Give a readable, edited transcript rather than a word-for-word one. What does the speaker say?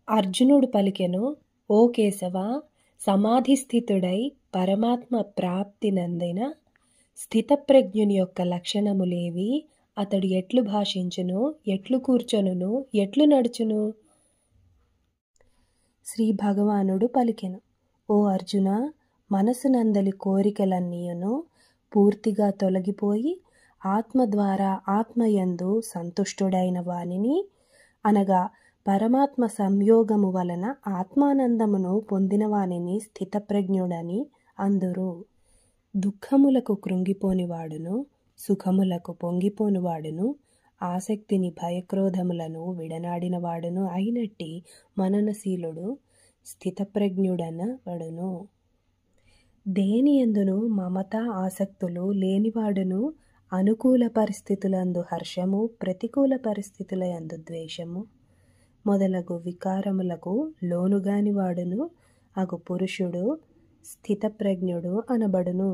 అర్జునుడు పలికెను, ఓ కేశవ, సమాధిస్థితుడై పరమాత్మ ప్రాప్తి నందిన స్థితప్రజ్ఞుని యొక్క లక్షణములేవి? అతడు ఎట్లు భాషించును, ఎట్లు కూర్చొనును, ఎట్లు నడుచును? శ్రీ భగవానుడు పలికెను, ఓ అర్జున, మనసునందలి కోరికలన్నీయును పూర్తిగా తొలగిపోయి ఆత్మ ద్వారా ఆత్మయందు సంతుష్టుడైన వానిని, అనగా పరమాత్మ సంయోగము వలన ఆత్మానందమును పొందిన వానిని స్థితప్రజ్ఞుడని అందురు. దుఃఖములకు కృంగిపోనివాడును, సుఖములకు పొంగిపోనివాడును, ఆసక్తిని భయక్రోధములను విడనాడినవాడును అయినట్టి మననశీలుడు స్థితప్రజ్ఞుడనబడును. దేనియందును మమత ఆసక్తులు లేనివాడును, అనుకూల పరిస్థితులందు హర్షము, ప్రతికూల పరిస్థితుల యందు ద్వేషము మొదలగు వికారములకు లోనుగాని వాడును అగు పురుషుడు స్థితప్రజ్ఞుడు అనబడును.